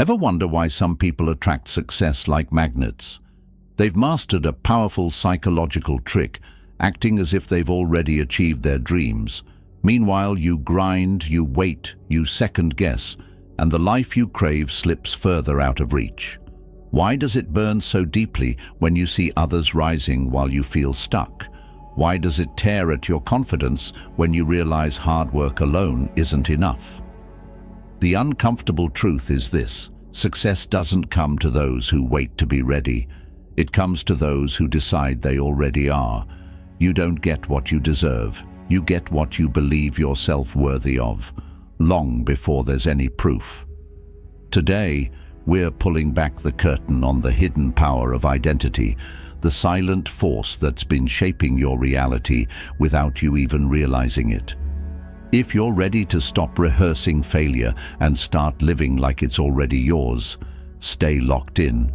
Ever wonder why some people attract success like magnets? They've mastered a powerful psychological trick, acting as if they've already achieved their dreams. Meanwhile, you grind, you wait, you second-guess, and the life you crave slips further out of reach. Why does it burn so deeply when you see others rising while you feel stuck? Why does it tear at your confidence when you realize hard work alone isn't enough? The uncomfortable truth is this: success doesn't come to those who wait to be ready. It comes to those who decide they already are. You don't get what you deserve. You get what you believe yourself worthy of, long before there's any proof. Today, we're pulling back the curtain on the hidden power of identity, the silent force that's been shaping your reality without you even realizing it. If you're ready to stop rehearsing failure and start living like it's already yours, stay locked in,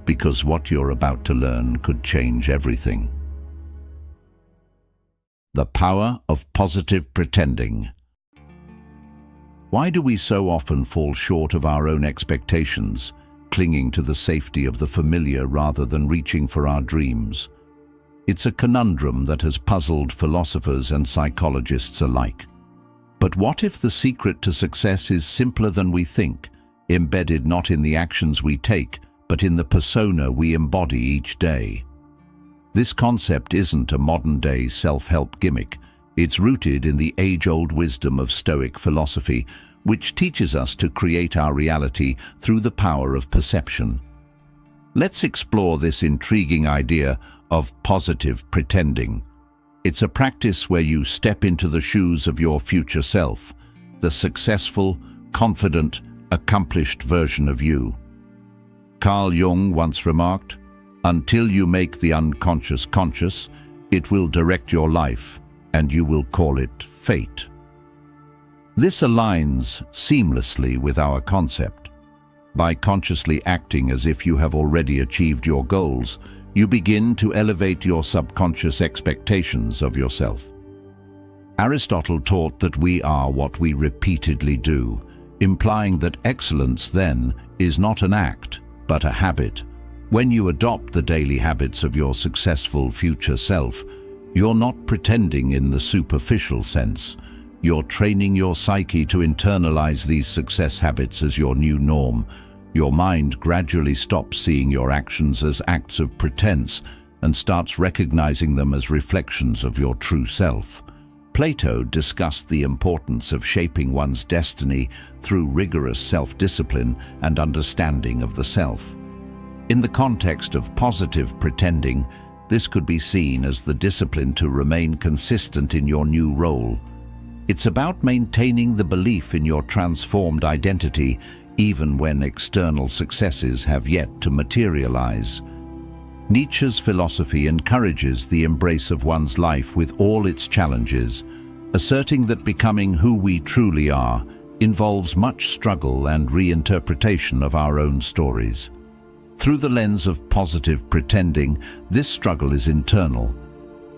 because what you're about to learn could change everything. The power of positive pretending. Why do we so often fall short of our own expectations, clinging to the safety of the familiar rather than reaching for our dreams? It's a conundrum that has puzzled philosophers and psychologists alike. But what if the secret to success is simpler than we think, embedded not in the actions we take, but in the persona we embody each day? This concept isn't a modern-day self-help gimmick. It's rooted in the age-old wisdom of Stoic philosophy, which teaches us to create our reality through the power of perception. Let's explore this intriguing idea of positive pretending. It's a practice where you step into the shoes of your future self, the successful, confident, accomplished version of you. Carl Jung once remarked, "Until you make the unconscious conscious, it will direct your life, and you will call it fate." This aligns seamlessly with our concept. By consciously acting as if you have already achieved your goals, you begin to elevate your subconscious expectations of yourself. Aristotle taught that we are what we repeatedly do, implying that excellence then is not an act, but a habit. When you adopt the daily habits of your successful future self, you're not pretending in the superficial sense. You're training your psyche to internalize these success habits as your new norm. Your mind gradually stops seeing your actions as acts of pretense and starts recognizing them as reflections of your true self. Plato discussed the importance of shaping one's destiny through rigorous self-discipline and understanding of the self. In the context of positive pretending, this could be seen as the discipline to remain consistent in your new role. It's about maintaining the belief in your transformed identity, even when external successes have yet to materialize. Nietzsche's philosophy encourages the embrace of one's life with all its challenges, asserting that becoming who we truly are involves much struggle and reinterpretation of our own stories. Through the lens of positive pretending, this struggle is internal.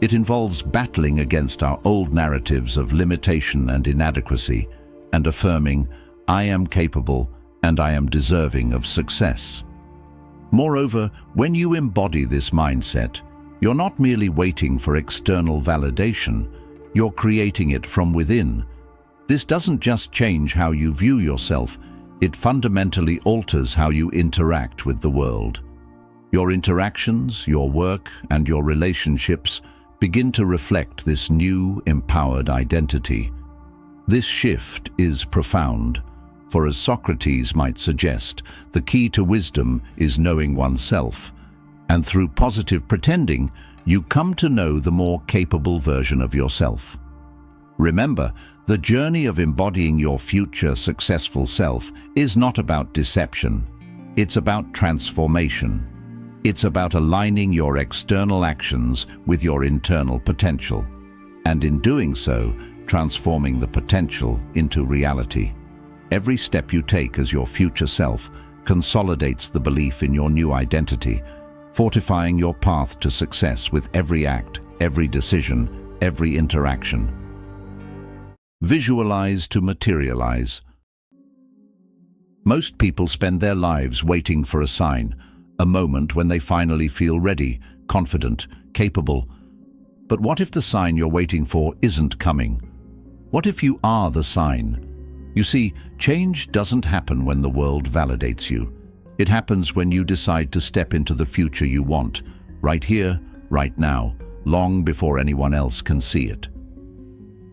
It involves battling against our old narratives of limitation and inadequacy, and affirming, "I am capable and I am deserving of success." Moreover, when you embody this mindset, you're not merely waiting for external validation, you're creating it from within. This doesn't just change how you view yourself, it fundamentally alters how you interact with the world. Your interactions, your work, and your relationships begin to reflect this new, empowered identity. This shift is profound, for as Socrates might suggest, the key to wisdom is knowing oneself, and through positive pretending, you come to know the more capable version of yourself. Remember, the journey of embodying your future successful self is not about deception. It's about transformation. It's about aligning your external actions with your internal potential, and in doing so, transforming the potential into reality. Every step you take as your future self consolidates the belief in your new identity, fortifying your path to success with every act, every decision, every interaction. Visualize to materialize. Most people spend their lives waiting for a sign, a moment when they finally feel ready, confident, capable. But what if the sign you're waiting for isn't coming? What if you are the sign? You see, change doesn't happen when the world validates you. It happens when you decide to step into the future you want, right here, right now, long before anyone else can see it.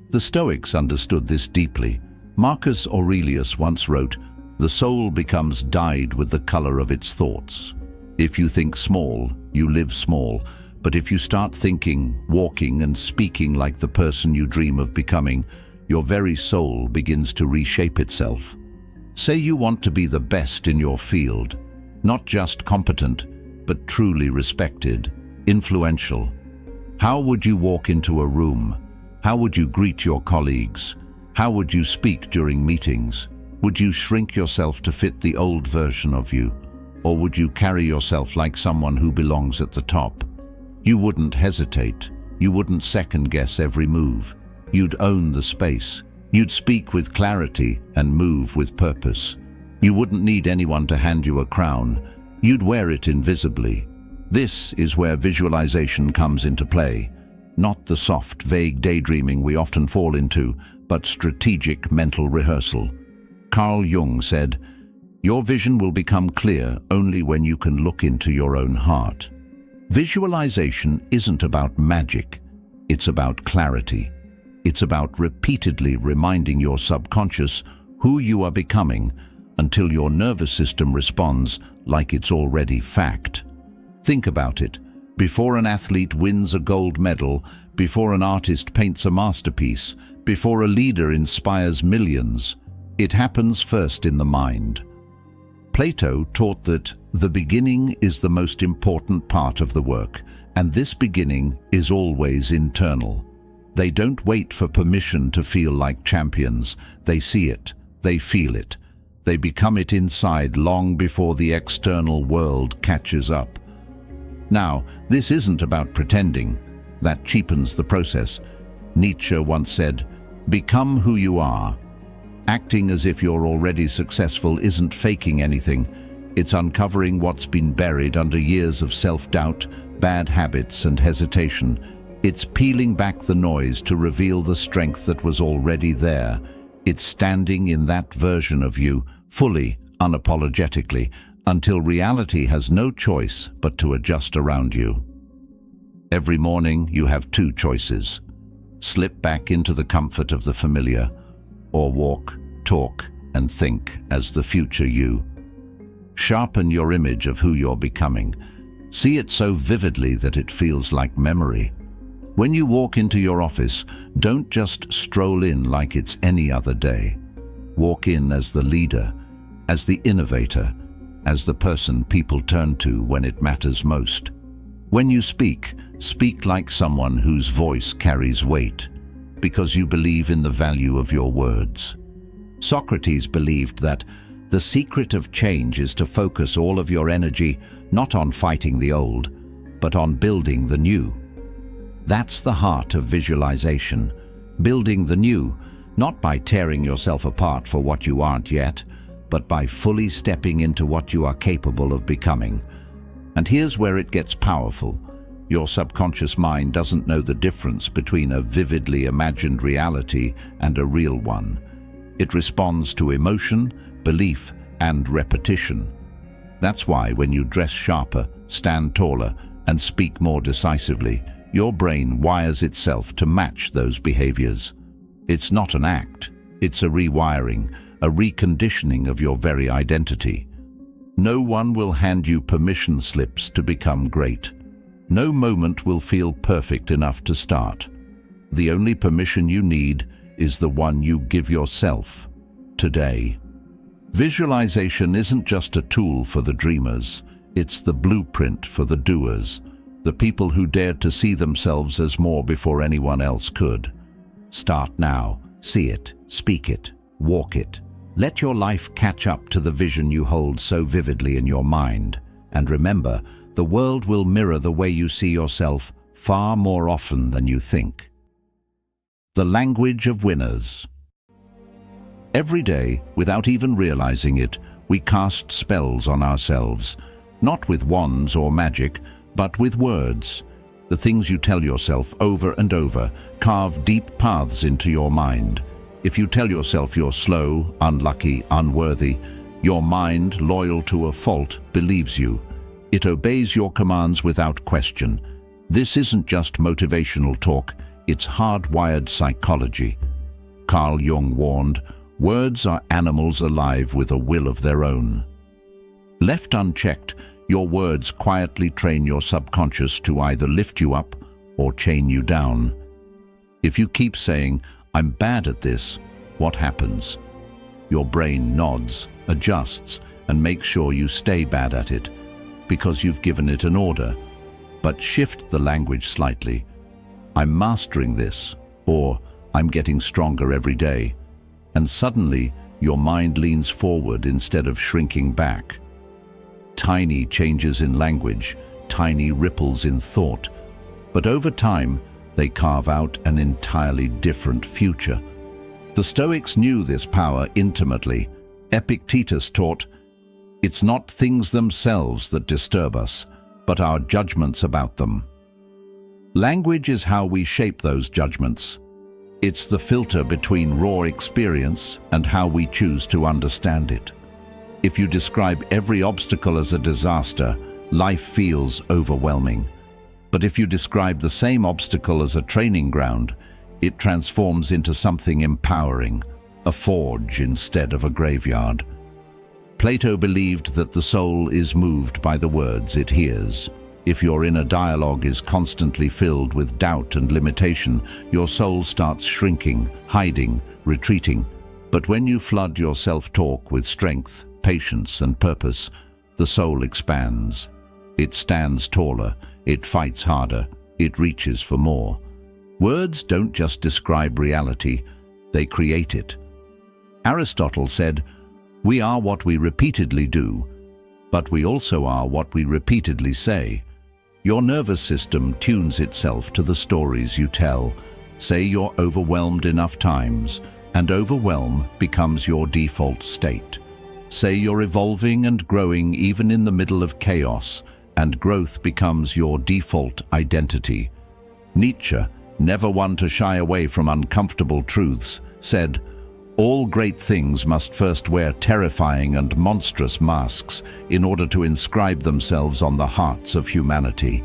The Stoics understood this deeply. Marcus Aurelius once wrote, "The soul becomes dyed with the color of its thoughts." If you think small, you live small. But if you start thinking, walking, and speaking like the person you dream of becoming, your very soul begins to reshape itself. Say you want to be the best in your field, not just competent, but truly respected, influential. How would you walk into a room? How would you greet your colleagues? How would you speak during meetings? Would you shrink yourself to fit the old version of you? Or would you carry yourself like someone who belongs at the top? You wouldn't hesitate. You wouldn't second-guess every move. You'd own the space. You'd speak with clarity and move with purpose. You wouldn't need anyone to hand you a crown. You'd wear it invisibly. This is where visualization comes into play. Not the soft, vague daydreaming we often fall into, but strategic mental rehearsal. Carl Jung said, "Your vision will become clear only when you can look into your own heart." Visualization isn't about magic. It's about clarity. It's about repeatedly reminding your subconscious who you are becoming until your nervous system responds like it's already fact. Think about it. Before an athlete wins a gold medal, before an artist paints a masterpiece, before a leader inspires millions, it happens first in the mind. Plato taught that the beginning is the most important part of the work, and this beginning is always internal. They don't wait for permission to feel like champions. They see it, they feel it. They become it inside long before the external world catches up. Now, this isn't about pretending. That cheapens the process. Nietzsche once said, "Become who you are." Acting as if you're already successful isn't faking anything. It's uncovering what's been buried under years of self-doubt, bad habits, and hesitation. It's peeling back the noise to reveal the strength that was already there. It's standing in that version of you, fully, unapologetically, until reality has no choice but to adjust around you. Every morning you have two choices. Slip back into the comfort of the familiar, or walk, talk, and think as the future you. Sharpen your image of who you're becoming. See it so vividly that it feels like memory. When you walk into your office, don't just stroll in like it's any other day. Walk in as the leader, as the innovator, as the person people turn to when it matters most. When you speak, speak like someone whose voice carries weight, because you believe in the value of your words. Socrates believed that the secret of change is to focus all of your energy not on fighting the old, but on building the new. That's the heart of visualization, building the new, not by tearing yourself apart for what you aren't yet, but by fully stepping into what you are capable of becoming. And here's where it gets powerful. Your subconscious mind doesn't know the difference between a vividly imagined reality and a real one. It responds to emotion, belief, and repetition. That's why when you dress sharper, stand taller, and speak more decisively, your brain wires itself to match those behaviors. It's not an act, it's a rewiring, a reconditioning of your very identity. No one will hand you permission slips to become great. No moment will feel perfect enough to start. The only permission you need is the one you give yourself today. Visualization isn't just a tool for the dreamers, it's the blueprint for the doers, the people who dared to see themselves as more before anyone else could. Start now, see it, speak it, walk it. Let your life catch up to the vision you hold so vividly in your mind. And remember, the world will mirror the way you see yourself far more often than you think. The language of winners. Every day, without even realizing it, We cast spells on ourselves, not with wands or magic, but with words. The things you tell yourself over and over carve deep paths into your mind. If you tell yourself you're slow, unlucky, unworthy, your mind, loyal to a fault, believes you. It obeys your commands without question. This isn't just motivational talk, it's hardwired psychology. Carl Jung warned, words are animals alive with a will of their own. Left unchecked, your words quietly train your subconscious to either lift you up or chain you down. If you keep saying, "I'm bad at this," what happens? Your brain nods, adjusts, and makes sure you stay bad at it, because you've given it an order. But shift the language slightly. "I'm mastering this," or "I'm getting stronger every day," and suddenly your mind leans forward instead of shrinking back. Tiny changes in language, tiny ripples in thought, but over time they carve out an entirely different future. The Stoics knew this power intimately. Epictetus taught, "It's not things themselves that disturb us, but our judgments about them." Language is how we shape those judgments. It's the filter between raw experience and how we choose to understand it. If you describe every obstacle as a disaster, life feels overwhelming. But if you describe the same obstacle as a training ground, it transforms into something empowering, a forge instead of a graveyard. Plato believed that the soul is moved by the words it hears. If your inner dialogue is constantly filled with doubt and limitation, your soul starts shrinking, hiding, retreating. But when you flood your self-talk with strength, patience, and purpose, the soul expands. It stands taller, it fights harder, it reaches for more. Words don't just describe reality, they create it. Aristotle said, "We are what we repeatedly do, but we also are what we repeatedly say." Your nervous system tunes itself to the stories you tell. Say you're overwhelmed enough times, and overwhelm becomes your default state. Say you're evolving and growing even in the middle of chaos, and growth becomes your default identity. Nietzsche, never one to shy away from uncomfortable truths, said, "All great things must first wear terrifying and monstrous masks in order to inscribe themselves on the hearts of humanity."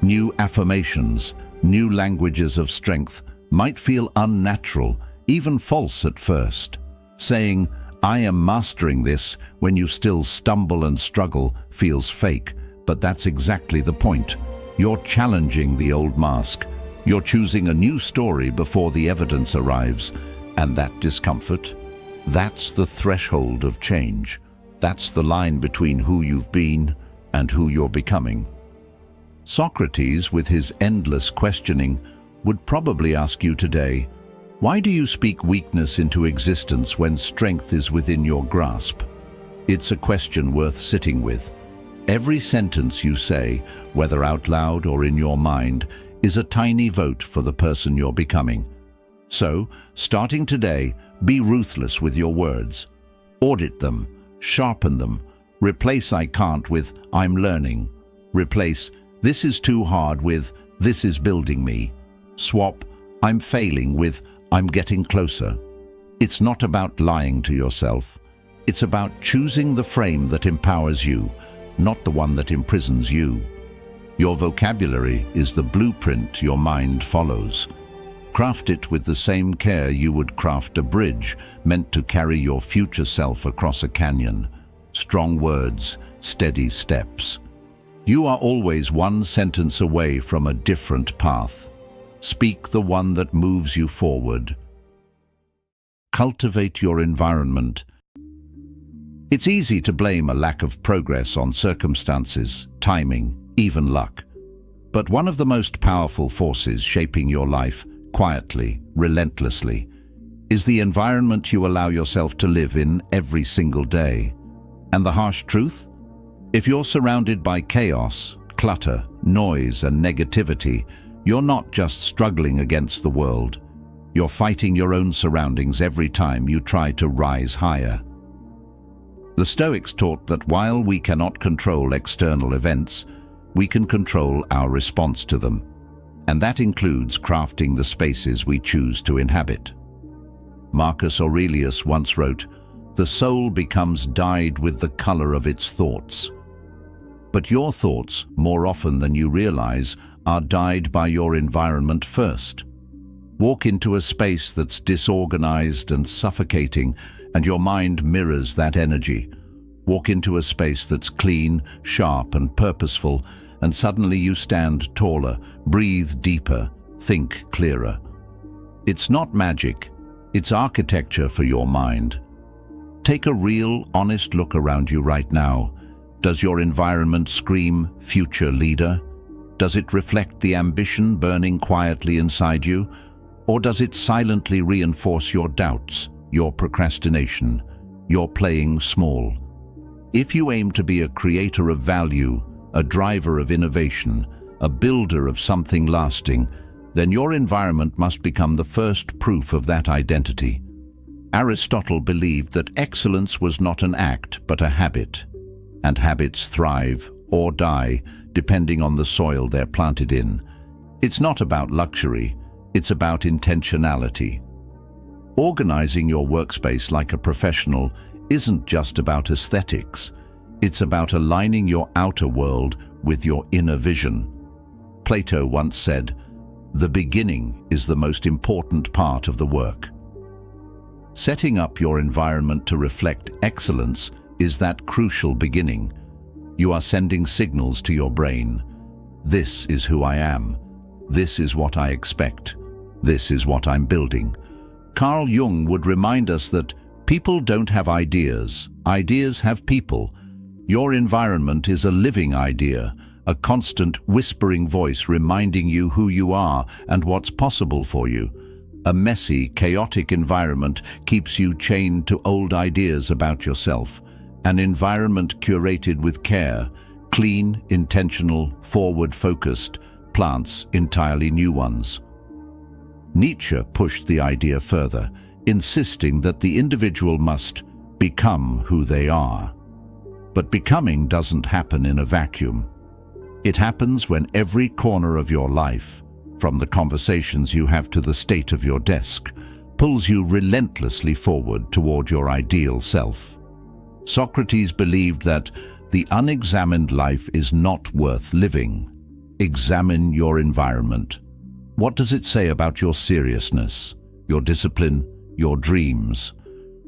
New affirmations, new languages of strength might feel unnatural, even false at first. Saying, "I am mastering this," when you still stumble and struggle, feels fake, but that's exactly the point. You're challenging the old mask. You're choosing a new story before the evidence arrives. And that discomfort, that's the threshold of change. That's the line between who you've been and who you're becoming. Socrates, with his endless questioning, would probably ask you today, why do you speak weakness into existence when strength is within your grasp? It's a question worth sitting with. Every sentence you say, whether out loud or in your mind, is a tiny vote for the person you're becoming. So, starting today, be ruthless with your words. Audit them, sharpen them. Replace "I can't" with "I'm learning." Replace "this is too hard" with "this is building me." Swap "I'm failing" with "I'm getting closer." It's not about lying to yourself. It's about choosing the frame that empowers you, not the one that imprisons you. Your vocabulary is the blueprint your mind follows. Craft it with the same care you would craft a bridge meant to carry your future self across a canyon. Strong words, steady steps. You are always one sentence away from a different path. Speak the one that moves you forward. Cultivate your environment. It's easy to blame a lack of progress on circumstances, timing, even luck. But one of the most powerful forces shaping your life, quietly, relentlessly, is the environment you allow yourself to live in every single day. And the harsh truth? If you're surrounded by chaos, clutter, noise, and negativity, you're not just struggling against the world. You're fighting your own surroundings every time you try to rise higher. The Stoics taught that while we cannot control external events, we can control our response to them, and that includes crafting the spaces we choose to inhabit. Marcus Aurelius once wrote, "The soul becomes dyed with the color of its thoughts." But your thoughts, more often than you realize, are dyed by your environment first. Walk into a space that's disorganized and suffocating, and your mind mirrors that energy. Walk into a space that's clean, sharp, and purposeful, and suddenly you stand taller, breathe deeper, think clearer. It's not magic, it's architecture for your mind. Take a real, honest look around you right now. Does your environment scream future leader? Does it reflect the ambition burning quietly inside you? Or does it silently reinforce your doubts, your procrastination, your playing small? If you aim to be a creator of value, a driver of innovation, a builder of something lasting, then your environment must become the first proof of that identity. Aristotle believed that excellence was not an act but a habit, and habits thrive or die depending on the soil they're planted in. It's not about luxury, it's about intentionality. Organizing your workspace like a professional isn't just about aesthetics. It's about aligning your outer world with your inner vision. Plato once said, "The beginning is the most important part of the work." Setting up your environment to reflect excellence is that crucial beginning. You are sending signals to your brain. This is who I am. This is what I expect. This is what I'm building. Carl Jung would remind us that people don't have ideas. Ideas have people. Your environment is a living idea, a constant whispering voice reminding you who you are and what's possible for you. A messy, chaotic environment keeps you chained to old ideas about yourself. An environment curated with care, clean, intentional, forward-focused, plants entirely new ones. Nietzsche pushed the idea further, insisting that the individual must become who they are. But becoming doesn't happen in a vacuum. It happens when every corner of your life, from the conversations you have to the state of your desk, pulls you relentlessly forward toward your ideal self. Socrates believed that the unexamined life is not worth living. Examine your environment. What does it say about your seriousness, your discipline, your dreams?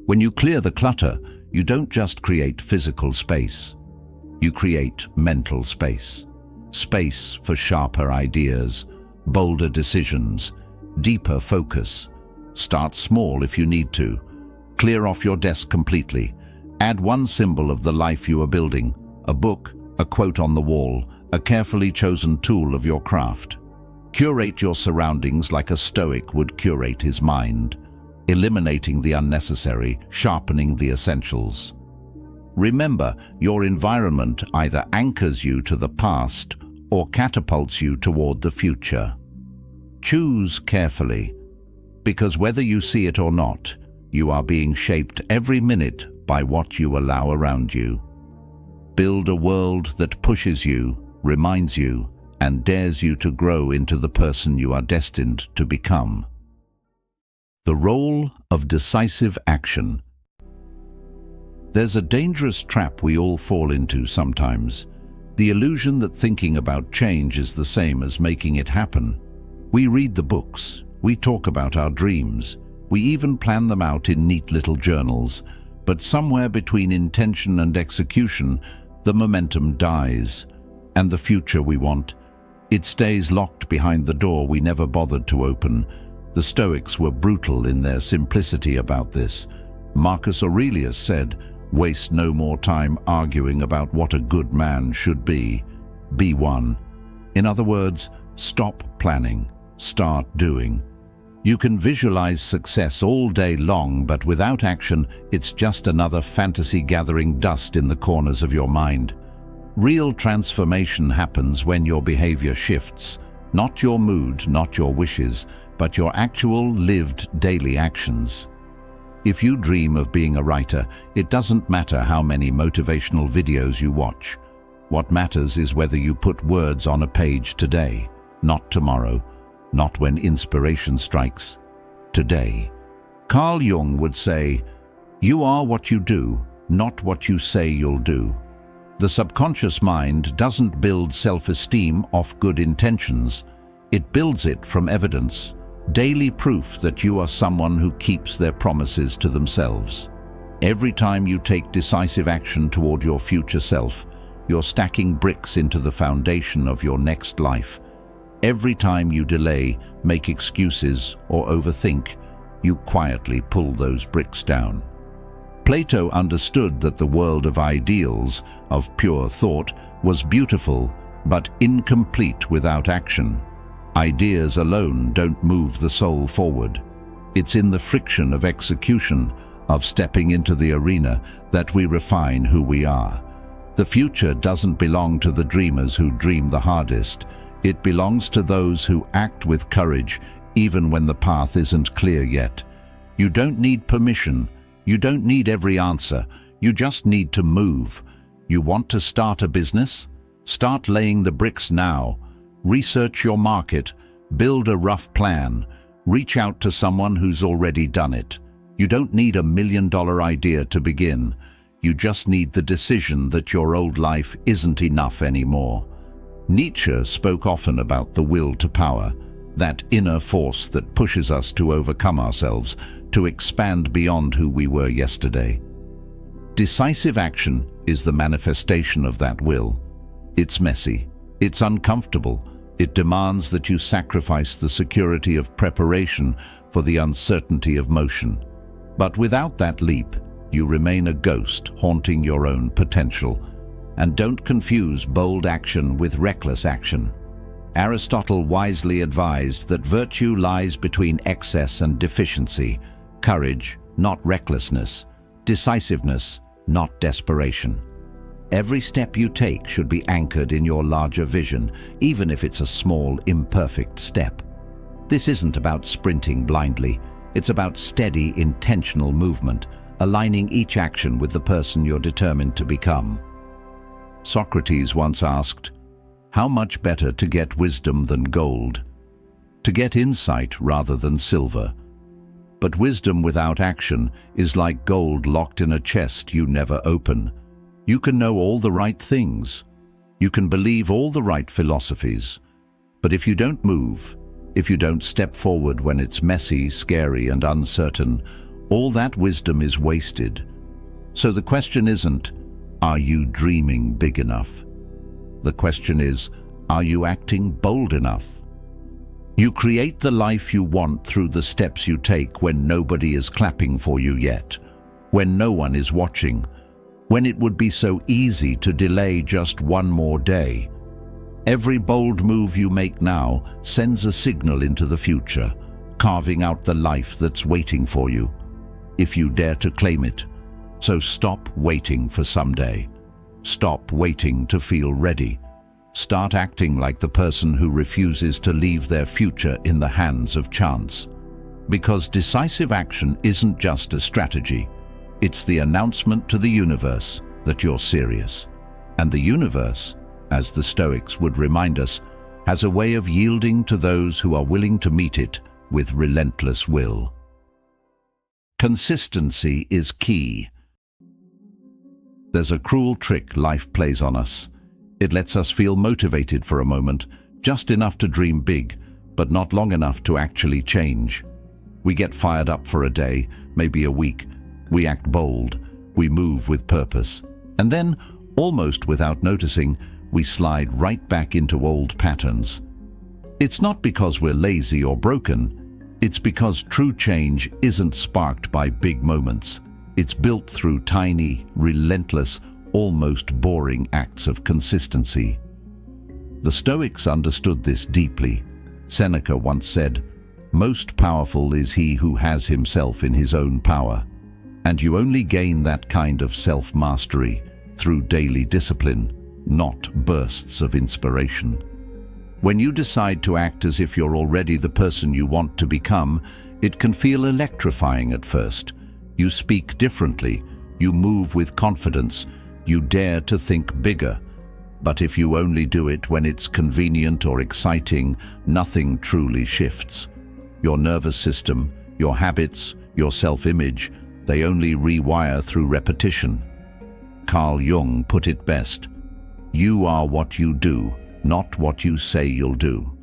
When you clear the clutter, you don't just create physical space. You create mental space. Space for sharper ideas, bolder decisions, deeper focus. Start small if you need to. Clear off your desk completely. Add one symbol of the life you are building, a book, a quote on the wall, a carefully chosen tool of your craft. Curate your surroundings like a Stoic would curate his mind, eliminating the unnecessary, sharpening the essentials. Remember, your environment either anchors you to the past or catapults you toward the future. Choose carefully, because whether you see it or not, you are being shaped every minute by what you allow around you. Build a world that pushes you, reminds you, and dares you to grow into the person you are destined to become. The role of decisive action. There's a dangerous trap we all fall into sometimes, the illusion that thinking about change is the same as making it happen. We read the books, we talk about our dreams, we even plan them out in neat little journals, but somewhere between intention and execution, the momentum dies, and the future we want, it stays locked behind the door we never bothered to open. The Stoics were brutal in their simplicity about this. Marcus Aurelius said, "Waste no more time arguing about what a good man should be. Be one." In other words, stop planning, start doing. You can visualize success all day long, but without action, it's just another fantasy gathering dust in the corners of your mind. Real transformation happens when your behavior shifts, not your mood, not your wishes, but your actual lived daily actions. If you dream of being a writer, it doesn't matter how many motivational videos you watch. What matters is whether you put words on a page today, not tomorrow, not when inspiration strikes. Today. Carl Jung would say, "You are what you do, not what you say you'll do." The subconscious mind doesn't build self-esteem off good intentions. It builds it from evidence, daily proof that you are someone who keeps their promises to themselves. Every time you take decisive action toward your future self, you're stacking bricks into the foundation of your next life. Every time you delay, make excuses, or overthink, you quietly pull those bricks down. Plato understood that the world of ideals, of pure thought, was beautiful, but incomplete without action. Ideas alone don't move the soul forward. It's in the friction of execution, of stepping into the arena, that we refine who we are. The future doesn't belong to the dreamers who dream the hardest. It belongs to those who act with courage, even when the path isn't clear yet. You don't need permission. You don't need every answer. You just need to move. You want to start a business? Start laying the bricks now. Research your market. Build a rough plan. Reach out to someone who's already done it. You don't need $1 million idea to begin. You just need the decision that your old life isn't enough anymore. Nietzsche spoke often about the will to power, that inner force that pushes us to overcome ourselves, to expand beyond who we were yesterday. Decisive action is the manifestation of that will. It's messy, it's uncomfortable, it demands that you sacrifice the security of preparation for the uncertainty of motion. But without that leap, you remain a ghost haunting your own potential. And don't confuse bold action with reckless action. Aristotle wisely advised that virtue lies between excess and deficiency, courage, not recklessness, decisiveness, not desperation. Every step you take should be anchored in your larger vision, even if it's a small, imperfect step. This isn't about sprinting blindly. It's about steady, intentional movement, aligning each action with the person you're determined to become. Socrates once asked, "How much better to get wisdom than gold? To get insight rather than silver. But wisdom without action is like gold locked in a chest you never open. You can know all the right things. You can believe all the right philosophies. But if you don't move, if you don't step forward when it's messy, scary, and uncertain, all that wisdom is wasted." So the question isn't, are you dreaming big enough? The question is, are you acting bold enough? You create the life you want through the steps you take when nobody is clapping for you yet, when no one is watching, when it would be so easy to delay just one more day. Every bold move you make now sends a signal into the future, carving out the life that's waiting for you, if you dare to claim it. So stop waiting for someday. Stop waiting to feel ready. Start acting like the person who refuses to leave their future in the hands of chance. Because decisive action isn't just a strategy. It's the announcement to the universe that you're serious. And the universe, as the Stoics would remind us, has a way of yielding to those who are willing to meet it with relentless will. Consistency is key. There's a cruel trick life plays on us. It lets us feel motivated for a moment, just enough to dream big, but not long enough to actually change. We get fired up for a day, maybe a week. We act bold. We move with purpose. And then, almost without noticing, we slide right back into old patterns. It's not because we're lazy or broken. It's because true change isn't sparked by big moments. It's built through tiny, relentless, almost boring acts of consistency. The Stoics understood this deeply. Seneca once said, "Most powerful is he who has himself in his own power." And you only gain that kind of self-mastery through daily discipline, not bursts of inspiration. When you decide to act as if you're already the person you want to become, it can feel electrifying at first. You speak differently. You move with confidence. You dare to think bigger. But if you only do it when it's convenient or exciting, nothing truly shifts. Your nervous system, your habits, your self-image, they only rewire through repetition. Carl Jung put it best: you are what you do, not what you say you'll do.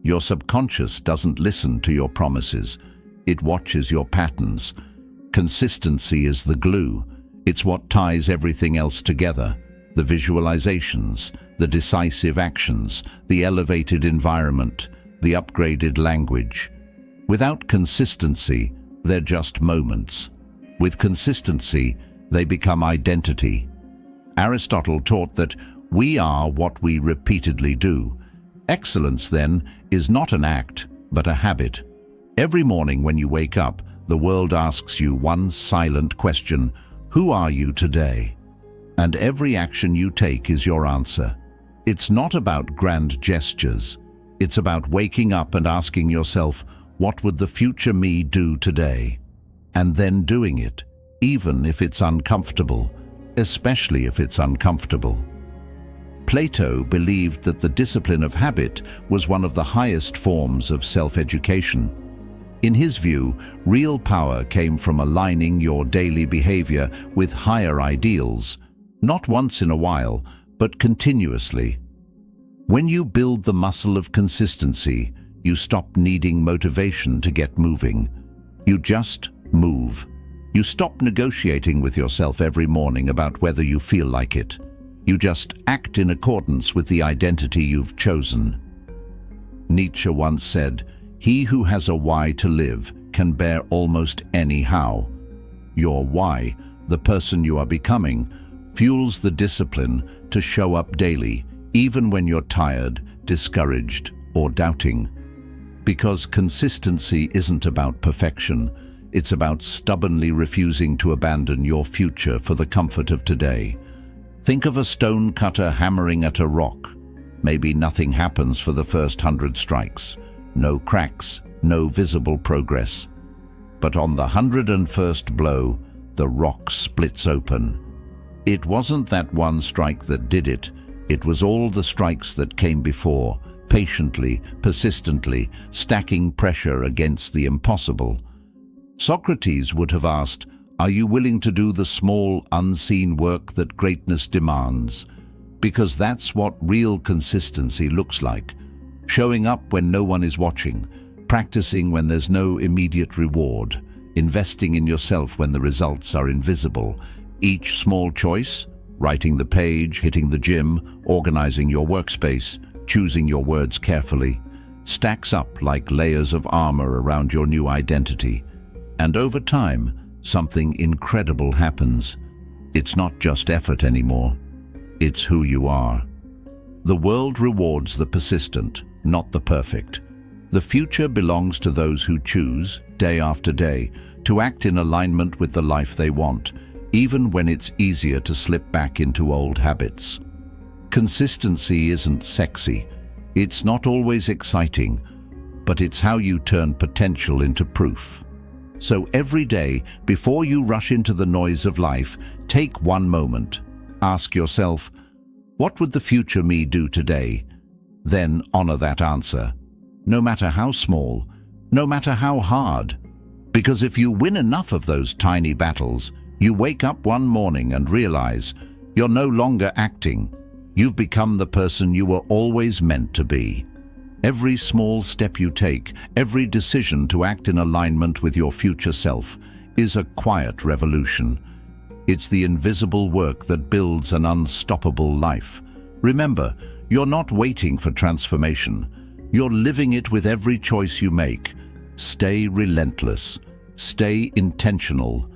Your subconscious doesn't listen to your promises. It watches your patterns. Consistency is the glue. It's what ties everything else together. The visualizations, the decisive actions, the elevated environment, the upgraded language. Without consistency, they're just moments. With consistency, they become identity. Aristotle taught that we are what we repeatedly do. Excellence, then, is not an act, but a habit. Every morning when you wake up, the world asks you one silent question: who are you today? And every action you take is your answer. It's not about grand gestures. It's about waking up and asking yourself, what would the future me do today? And then doing it, even if it's uncomfortable, especially if it's uncomfortable. Plato believed that the discipline of habit was one of the highest forms of self-education. In his view, real power came from aligning your daily behavior with higher ideals, not once in a while, but continuously. When you build the muscle of consistency, you stop needing motivation to get moving. You just move. You stop negotiating with yourself every morning about whether you feel like it. You just act in accordance with the identity you've chosen. Nietzsche once said, "He who has a why to live can bear almost any how." Your why, the person you are becoming, fuels the discipline to show up daily, even when you're tired, discouraged, or doubting. Because consistency isn't about perfection, it's about stubbornly refusing to abandon your future for the comfort of today. Think of a stone cutter hammering at a rock. Maybe nothing happens for the first 100 strikes. No cracks, no visible progress. But on the 101st blow, the rock splits open. It wasn't that one strike that did it. It was all the strikes that came before, patiently, persistently, stacking pressure against the impossible. Socrates would have asked, "Are you willing to do the small, unseen work that greatness demands?" Because that's what real consistency looks like. Showing up when no one is watching, practicing when there's no immediate reward, investing in yourself when the results are invisible. Each small choice, writing the page, hitting the gym, organizing your workspace, choosing your words carefully, stacks up like layers of armor around your new identity. And over time, something incredible happens. It's not just effort anymore. It's who you are. The world rewards the persistent, not the perfect. The future belongs to those who choose, day after day, to act in alignment with the life they want, even when it's easier to slip back into old habits. Consistency isn't sexy. It's not always exciting, but it's how you turn potential into proof. So every day, before you rush into the noise of life, take one moment. Ask yourself, what would the future me do today? Then honor that answer, no matter how small, no matter how hard. Because if you win enough of those tiny battles, you wake up one morning and realize you're no longer acting. You've become the person you were always meant to be. Every small step you take, every decision to act in alignment with your future self, is a quiet revolution. It's the invisible work that builds an unstoppable life. Remember, you're not waiting for transformation. You're living it with every choice you make. Stay relentless, stay intentional,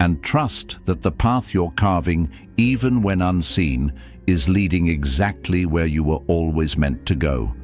and trust that the path you're carving, even when unseen, is leading exactly where you were always meant to go.